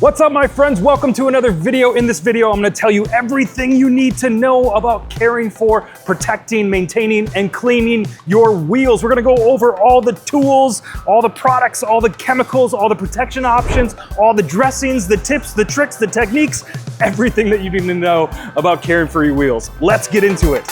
What's up, my friends? Welcome to another video. In this video, I'm gonna tell you everything you need to know about caring for, protecting, maintaining, and cleaning your wheels. We're gonna go over all the tools, all the products, all the chemicals, all the protection options, all the dressings, the tips, the tricks, the techniques, everything that you need to know about caring for your wheels. Let's get into it.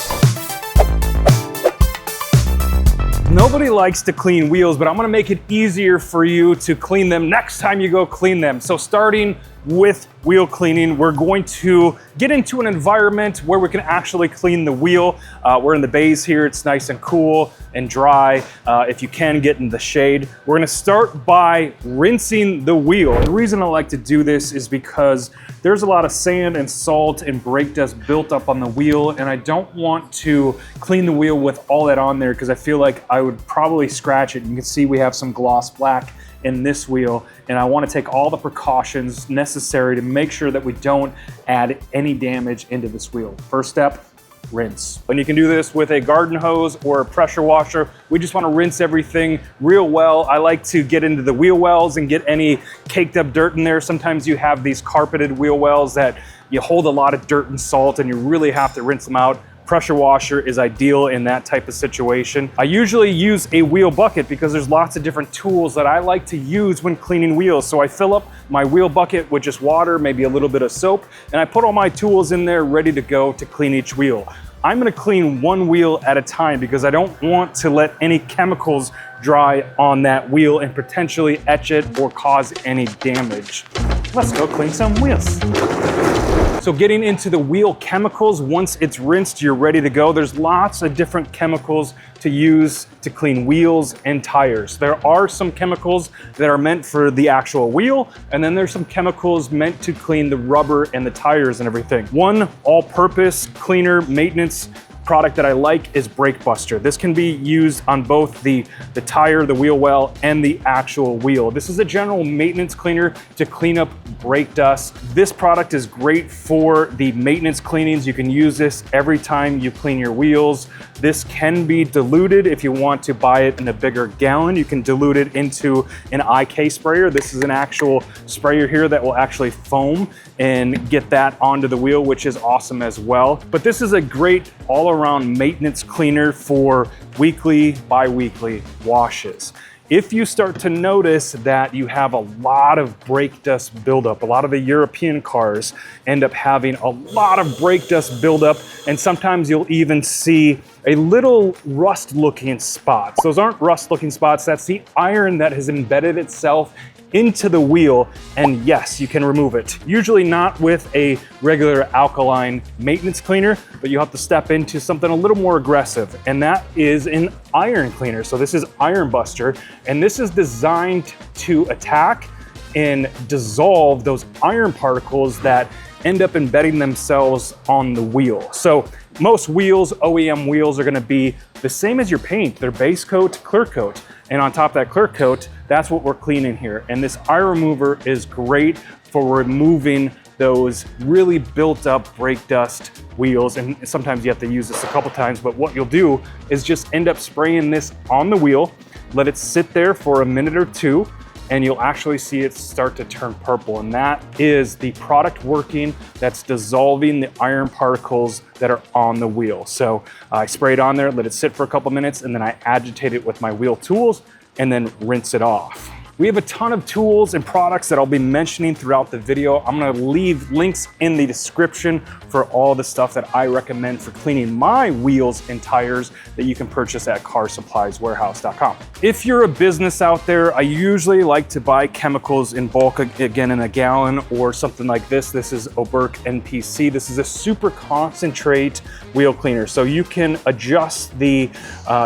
Nobody likes to clean wheels, but I'm gonna make it easier for you to clean them next time you go clean them. So starting with wheel cleaning, we're going to get into an environment where we can actually clean the wheel. We're in the bays here. It's nice and cool and dry. If you can, get in the shade. We're gonna start by rinsing the wheel. The reason I like to do this is because there's a lot of sand and salt and brake dust built up on the wheel, and I don't want to clean the wheel with all that on there because I feel like I would probably scratch it. You can see we have some gloss black in this wheel, and I want to take all the precautions necessary to make sure that we don't add any damage into this wheel. First step, rinse. And you can do this with a garden hose or a pressure washer. We just want to rinse everything real well. I like to get into the wheel wells and get any caked up dirt in there. Sometimes you have these carpeted wheel wells that you hold a lot of dirt and salt and you really have to rinse them out. Pressure washer is ideal in that type of situation. I usually use a wheel bucket because there's lots of different tools that I like to use when cleaning wheels. So I fill up my wheel bucket with just water, maybe a little bit of soap, and I put all my tools in there ready to go to clean each wheel. I'm gonna clean one wheel at a time because I don't want to let any chemicals dry on that wheel and potentially etch it or cause any damage. Let's go clean some wheels. So getting into the wheel chemicals, once it's rinsed, you're ready to go. There's lots of different chemicals to use to clean wheels and tires. There are some chemicals that are meant for the actual wheel, and then there's some chemicals meant to clean the rubber and the tires and everything. One all-purpose cleaner maintenance product that I like is Brake Buster. This can be used on both the tire, the wheel well, and the actual wheel. This is a general maintenance cleaner to clean up brake dust. This product is great for the maintenance cleanings. You can use this every time you clean your wheels. This can be diluted if you want to buy it in a bigger gallon. You can dilute it into an IK sprayer. This is an actual sprayer here that will actually foam and get that onto the wheel, which is awesome as well. But this is a great all-around maintenance cleaner for weekly, bi-weekly washes. If you start to notice that you have a lot of brake dust buildup, a lot of the European cars end up having a lot of brake dust buildup, and sometimes you'll even see a little rust-looking spots. Those aren't rust-looking spots, that's the iron that has embedded itself into the wheel, and yes, you can remove it. Usually not with a regular alkaline maintenance cleaner, but you have to step into something a little more aggressive, and that is an iron cleaner. So this is Iron Buster, and this is designed to attack and dissolve those iron particles that end up embedding themselves on the wheel. So most wheels, OEM wheels, are gonna be the same as your paint. They're base coat, clear coat. And on top of that clear coat, that's what we're cleaning here. And this iron remover is great for removing those really built up brake dust wheels. And sometimes you have to use this a couple times, but what you'll do is just end up spraying this on the wheel, let it sit there for a minute or two, and you'll actually see it start to turn purple. And that is the product working, that's dissolving the iron particles that are on the wheel. So I spray it on there, let it sit for a couple minutes, and then I agitate it with my wheel tools and then rinse it off. We have a ton of tools and products that I'll be mentioning throughout the video. I'm gonna leave links in the description for all the stuff that I recommend for cleaning my wheels and tires that you can purchase at carsupplieswarehouse.com. If you're a business out there, I usually like to buy chemicals in bulk, again in a gallon or something like this. This is Oberk NPC. This is a super concentrate wheel cleaner. So you can adjust the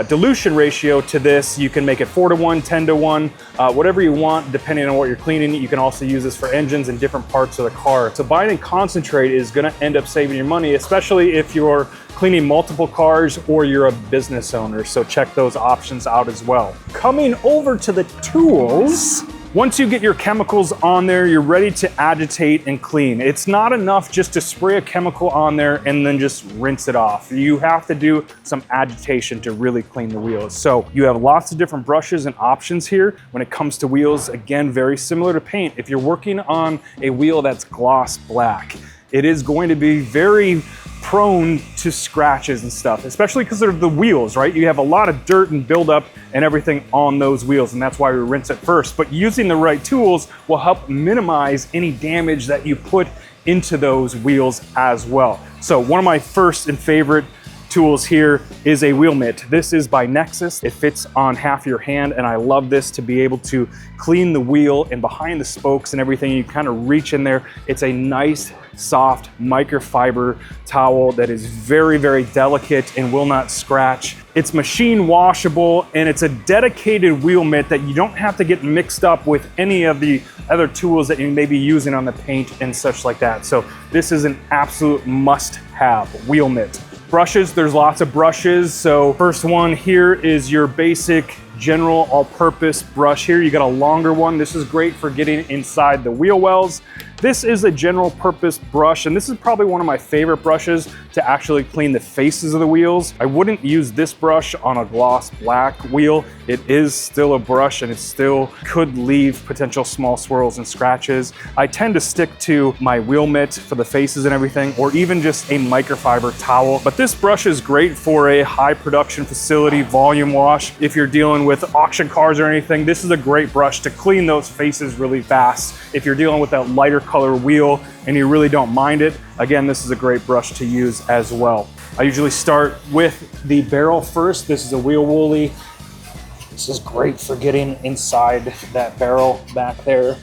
dilution ratio to this. You can make it 4-to-1, 10-to-1, whatever you want, depending on what you're cleaning. You can also use this for engines and different parts of the car. So buying in concentrate is gonna end up saving your money, especially if you're cleaning multiple cars or you're a business owner. So check those options out as well. Coming over to the tools, Once you get your chemicals on there, you're ready to agitate and clean. It's not enough just to spray a chemical on there and then just rinse it off. You have to do some agitation to really clean the wheels. So you have lots of different brushes and options here when it comes to wheels. Again, very similar to paint. If you're working on a wheel that's gloss black, it is going to be very prone to scratches and stuff, especially because they're the wheels, right? You have a lot of dirt and buildup and everything on those wheels, and that's why we rinse it first. But using the right tools will help minimize any damage that you put into those wheels as well. So one of my first and favorite tools here is a wheel mitt. This is by Nexus. It fits on half your hand, and I love this to be able to clean the wheel and behind the spokes and everything. You kind of reach in there. It's a nice, soft microfiber towel that is very, very delicate and will not scratch. It's machine washable, and it's a dedicated wheel mitt that you don't have to get mixed up with any of the other tools that you may be using on the paint and such like that. So this is an absolute must-have wheel mitt. Brushes, there's lots of brushes. So first one here is your basic general all-purpose brush here. You got a longer one. This is great for getting inside the wheel wells. This is a general purpose brush, and this is probably one of my favorite brushes to actually clean the faces of the wheels. I wouldn't use this brush on a gloss black wheel. It is still a brush, and it still could leave potential small swirls and scratches. I tend to stick to my wheel mitt for the faces and everything, or even just a microfiber towel. But this brush is great for a high production facility volume wash. If you're dealing with auction cars or anything, this is a great brush to clean those faces really fast. If you're dealing with that lighter color wheel and you really don't mind it, again, this is a great brush to use as well. I usually start with the barrel first. This is a Wheel Woolly. This is great for getting inside that barrel back there.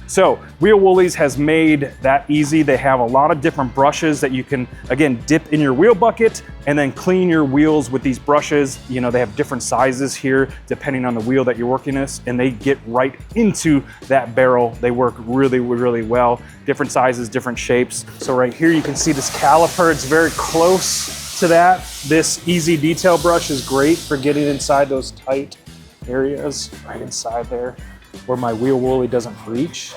So Wheel Woolies has made that easy. They have a lot of different brushes that you can, again, dip in your wheel bucket and then clean your wheels with these brushes. You know, they have different sizes here depending on the wheel that you're working with, and they get right into that barrel. They work really, really well. Different sizes, different shapes. So right here you can see this caliper. It's very close to that. This Easy Detail brush is great for getting inside those tight areas, right inside there where my Wheel Woolly doesn't reach.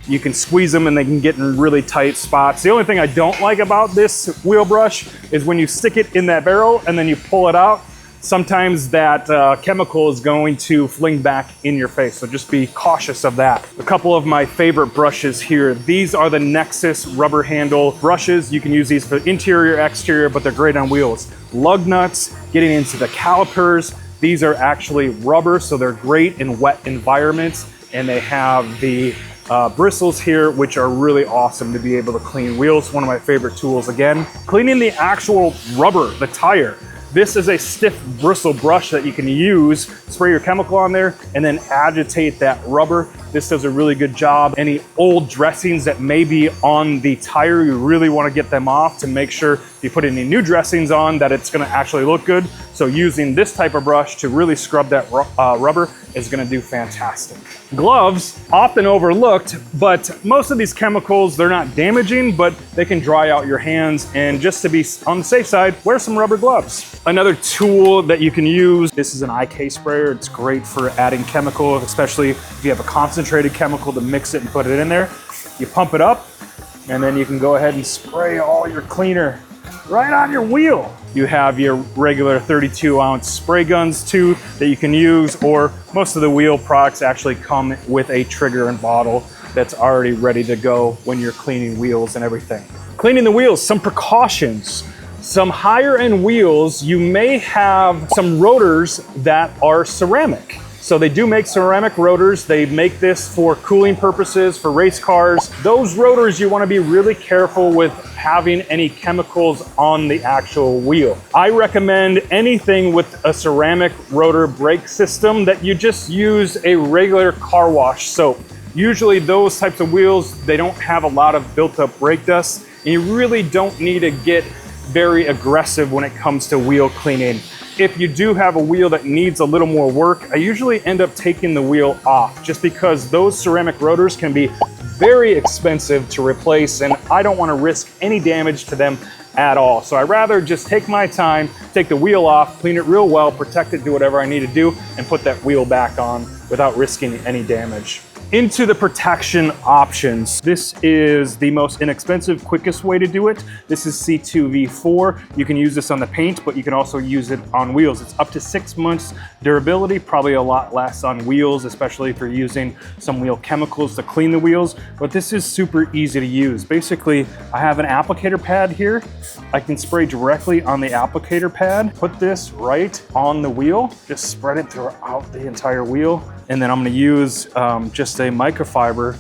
You can squeeze them and they can get in really tight spots. The only thing I don't like about this wheel brush is when you stick it in that barrel and then you pull it out, sometimes that chemical is going to fling back in your face. So just be cautious of that. A couple of my favorite brushes here. These are the Nexus rubber handle brushes. You can use these for interior, exterior, but they're great on wheels. Lug nuts, getting into the calipers. These are actually rubber, so they're great in wet environments, and they have the bristles here, which are really awesome to be able to clean wheels. One of my favorite tools. Again, cleaning the actual rubber, the tire. This is a stiff bristle brush that you can use, spray your chemical on there, and then agitate that rubber. This does a really good job. Any old dressings that may be on the tire, you really want to get them off to make sure if you put any new dressings on that it's going to actually look good. So using this type of brush to really scrub that rubber is going to do fantastic. Gloves, often overlooked, but most of these chemicals, they're not damaging, but they can dry out your hands. And just to be on the safe side, wear some rubber gloves. Another tool that you can use, this is an IK sprayer. It's great for adding chemical, especially if you have a concentrated chemical to mix it and put it in there. You pump it up, and then you can go ahead and spray all your cleaner right on your wheel. You have your regular 32-ounce spray guns too that you can use, or most of the wheel products actually come with a trigger and bottle that's already ready to go when you're cleaning wheels and everything. Cleaning the wheels, some precautions. Some higher end wheels, you may have some rotors that are ceramic. So they do make ceramic rotors. They make this for cooling purposes, for race cars. Those rotors, you want to be really careful with having any chemicals on the actual wheel. I recommend anything with a ceramic rotor brake system that you just use a regular car wash soap. Usually those types of wheels, they don't have a lot of built up brake dust, and you really don't need to get very aggressive when it comes to wheel cleaning. If you do have a wheel that needs a little more work, I usually end up taking the wheel off just because those ceramic rotors can be very expensive to replace, and I don't want to risk any damage to them at all. So I'd rather just take my time, take the wheel off, clean it real well, protect it, do whatever I need to do, and put that wheel back on without risking any damage. Into the protection options. This is the most inexpensive, quickest way to do it. This is C2V4. You can use this on the paint, but you can also use it on wheels. It's up to 6 months durability, probably a lot less on wheels, especially if you're using some wheel chemicals to clean the wheels, but this is super easy to use. Basically, I have an applicator pad here. I can spray directly on the applicator pad, put this right on the wheel, just spread it throughout the entire wheel. And then I'm gonna use just a microfiber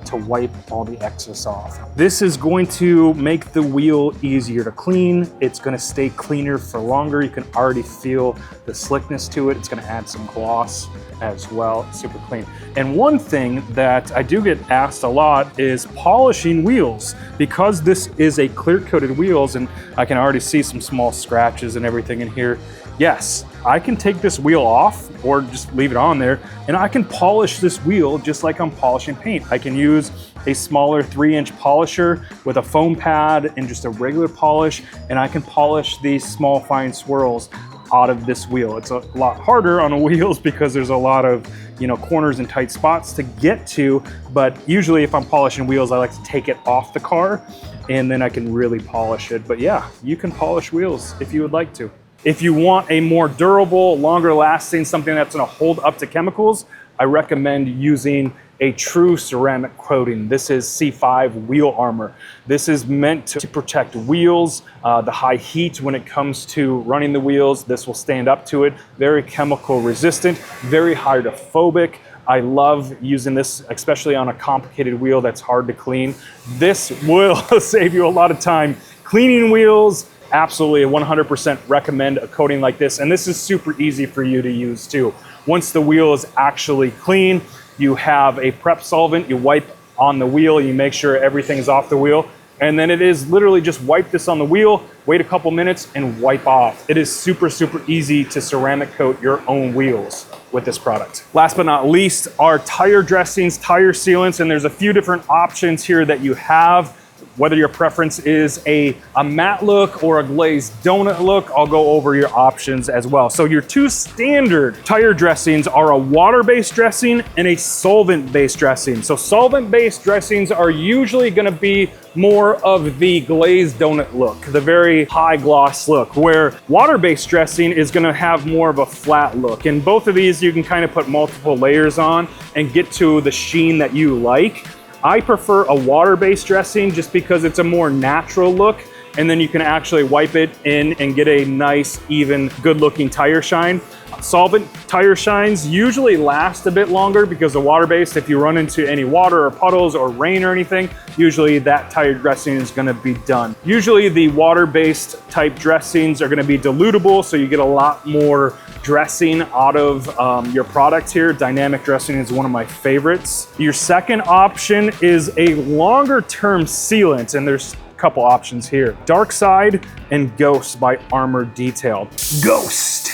to wipe all the excess off. This is going to make the wheel easier to clean. It's gonna stay cleaner for longer. You can already feel the slickness to it. It's gonna add some gloss as well. It's super clean. And one thing that I do get asked a lot is polishing wheels. Because this is a clear coated wheels, and I can already see some small scratches and everything in here. Yes, I can take this wheel off or just leave it on there, and I can polish this wheel just like I'm polishing paint. I can use a smaller 3-inch polisher with a foam pad and just a regular polish, and I can polish these small fine swirls out of this wheel. It's a lot harder on the wheels because there's a lot of, you know, corners and tight spots to get to, but usually if I'm polishing wheels, I like to take it off the car and then I can really polish it. But yeah, you can polish wheels if you would like to. If you want a more durable, longer lasting, something that's gonna hold up to chemicals, I recommend using a true ceramic coating. This is C5 Wheel Armor. This is meant to protect wheels, the high heat when it comes to running the wheels. This will stand up to it. Very chemical resistant, very hydrophobic. I love using this, especially on a complicated wheel that's hard to clean. This will save you a lot of time cleaning wheels. Absolutely 100% recommend a coating like this. And this is super easy for you to use too. Once the wheel is actually clean, you have a prep solvent, you wipe on the wheel, you make sure everything's off the wheel. And then it is literally just wipe this on the wheel, wait a couple minutes and wipe off. It is super, super easy to ceramic coat your own wheels with this product. Last but not least are tire dressings, tire sealants, and there's a few different options here that you have. Whether your preference is a matte look or a glazed donut look, I'll go over your options as well. So your two standard tire dressings are a water-based dressing and a solvent-based dressing. So solvent-based dressings are usually gonna be more of the glazed donut look, the very high gloss look, where water-based dressing is gonna have more of a flat look. And both of these you can kind of put multiple layers on and get to the sheen that you like. I prefer a water-based dressing just because it's a more natural look, and then you can actually wipe it in and get a nice, even, good-looking tire shine. Solvent tire shines usually last a bit longer because the water-based, if you run into any water or puddles or rain or anything, usually that tire dressing is gonna be done. Usually the water-based type dressings are gonna be dilutable, so you get a lot more dressing out of your product here. Dynamic dressing is one of my favorites. Your second option is a longer term sealant, and there's a couple options here. Dark Side and Ghost by Armor Detailed. Ghost!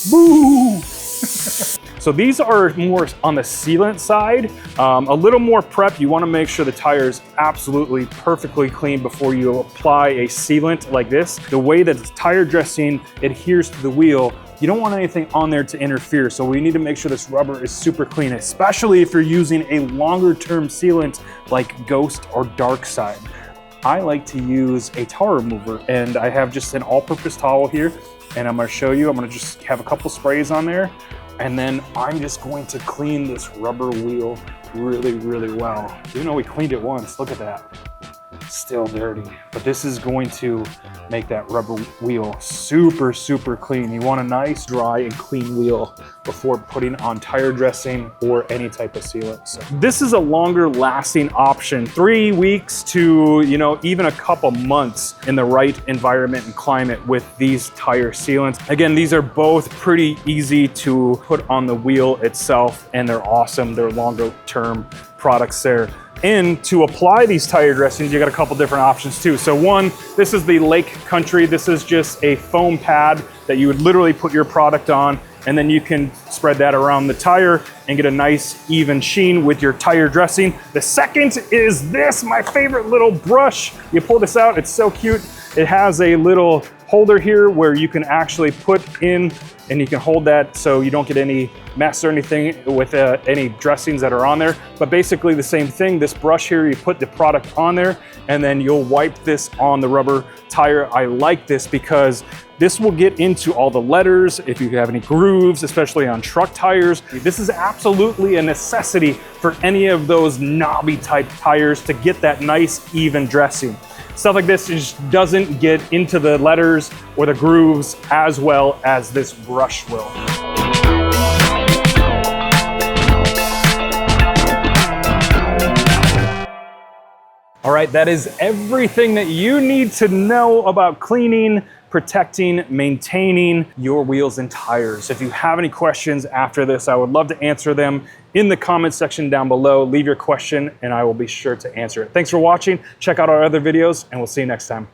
Boo! So these are more on the sealant side, a little more prep. You wanna make sure the tire is absolutely perfectly clean before you apply a sealant like this. The way that the tire dressing adheres to the wheel, you don't want anything on there to interfere. So we need to make sure this rubber is super clean, especially if you're using a longer term sealant like Ghost or Dark Side. I like to use a towel remover, and I have just an all-purpose towel here, and I'm gonna show you. I'm gonna just have a couple sprays on there, and then I'm just going to clean this rubber wheel really, really well. Even though we cleaned it once, look at that. Still dirty, but this is going to make that rubber wheel super, super clean. You want a nice, dry, and clean wheel before putting on tire dressing or any type of sealant. So this is a longer lasting option, 3 weeks to, you know, even a couple months in the right environment and climate with these tire sealants. Again, these are both pretty easy to put on the wheel itself, and they're awesome. They're longer term products there. And to apply these tire dressings, you got a couple different options too. So one, this is the Lake Country. This is just a foam pad that you would literally put your product on, and then you can spread that around the tire and get a nice even sheen with your tire dressing. The second is this, my favorite little brush. You pull this out, it's so cute. It has a little holder here where you can actually put in, and you can hold that so you don't get any mess or anything with any dressings that are on there. But basically the same thing, this brush here, you put the product on there and then you'll wipe this on the rubber tire. I like this because this will get into all the letters, if you have any grooves, especially on truck tires. This is absolutely a necessity for any of those knobby type tires to get that nice even dressing. Stuff like this just doesn't get into the letters or the grooves as well as this brush will. All right, that is everything that you need to know about cleaning, protecting, maintaining your wheels and tires. If you have any questions after this, I would love to answer them in the comment section down below. Leave your question and I will be sure to answer it. Thanks for watching. Check out our other videos and we'll see you next time.